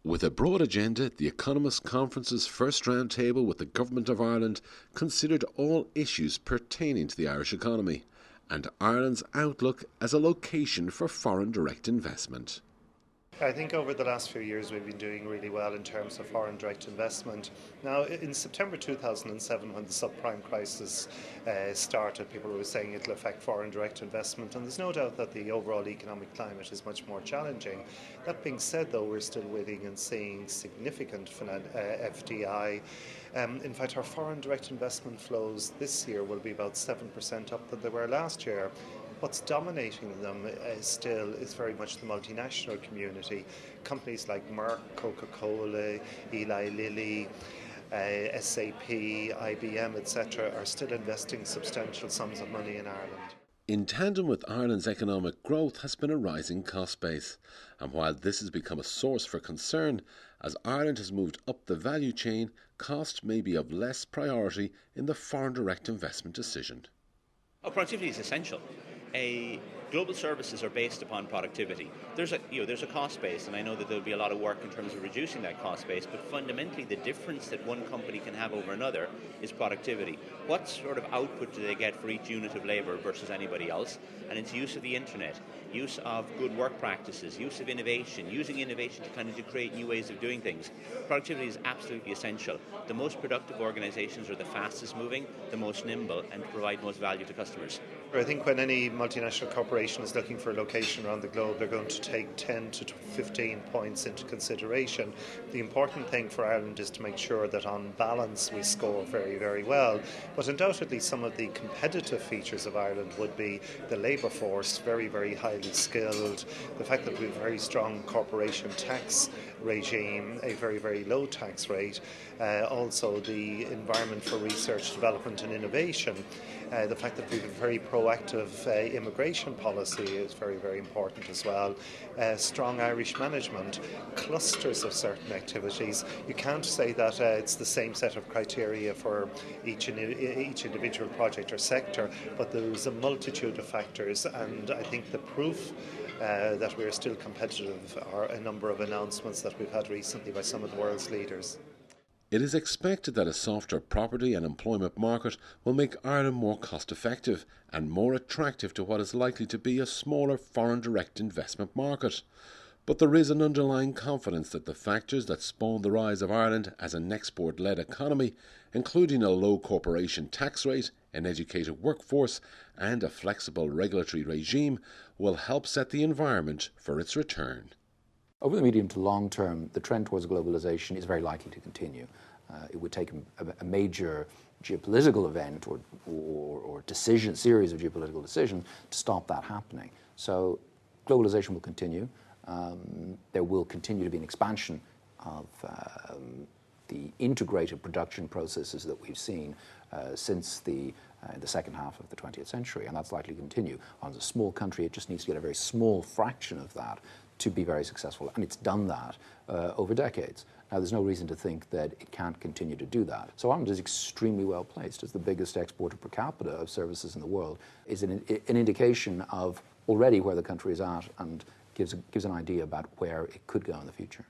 With a broad agenda, the Economist Conference's first roundtable with the Government of Ireland considered all issues pertaining to the Irish economy and Ireland's outlook as a location for foreign direct investment. I think over the last few years we've been doing really well in terms of foreign direct investment. Now, in September 2007, when the subprime crisis started, people were saying it'll affect foreign direct investment, and there's no doubt that the overall economic climate is much more challenging. That being said, though, we're still waiting and seeing significant FDI. In fact, our foreign direct investment flows this year will be about 7% up than they were last year. What's dominating them still is very much the multinational community. Companies like Merck, Coca-Cola, Eli Lilly, SAP, IBM, etc. are still investing substantial sums of money in Ireland. In tandem with Ireland's economic growth has been a rising cost base, and while this has become a source for concern, as Ireland has moved up the value chain, cost may be of less priority in the foreign direct investment decision. Productivity is essential. Global services are based upon productivity. There's a cost base, and I know that there'll be a lot of work in terms of reducing that cost base, but fundamentally the difference that one company can have over another is productivity. What sort of output do they get for each unit of labour versus anybody else? And it's use of the internet, use of good work practices, use of innovation, using innovation to create new ways of doing things. Productivity is absolutely essential. The most productive organisations are the fastest moving, the most nimble, and provide most value to customers. I think when any multinational corporation is looking for a location around the globe, they're going to take 10 to 15 points into consideration. The important thing for Ireland is to make sure that on balance we score very, very well. But undoubtedly some of the competitive features of Ireland would be the labour force, very, very highly skilled, the fact that we have a very strong corporation tax regime, a very, very low tax rate, also the environment for research, development and innovation. The fact that we have a very proactive immigration policy is very, very important as well. Strong Irish management, clusters of certain activities. You can't say that it's the same set of criteria for each individual project or sector, but there's a multitude of factors, and I think the proof that we're still competitive are a number of announcements that we've had recently by some of the world's leaders. It is expected that a softer property and employment market will make Ireland more cost-effective and more attractive to what is likely to be a smaller foreign direct investment market. But there is an underlying confidence that the factors that spawned the rise of Ireland as an export-led economy, including a low corporation tax rate, an educated workforce and a flexible regulatory regime, will help set the environment for its return. Over the medium to long term, the trend towards globalization is very likely to continue. It would take a major geopolitical event or series of geopolitical decisions to stop that happening. So globalization will continue. There will continue to be an expansion of the integrated production processes that we've seen since the second half of the 20th century, and that's likely to continue. As a small country, it just needs to get a very small fraction of that to be very successful, and it's done that over decades. Now, there's no reason to think that it can't continue to do that. So Ireland is extremely well placed as the biggest exporter per capita of services in the world. Is an indication of already where the country is at and gives an idea about where it could go in the future.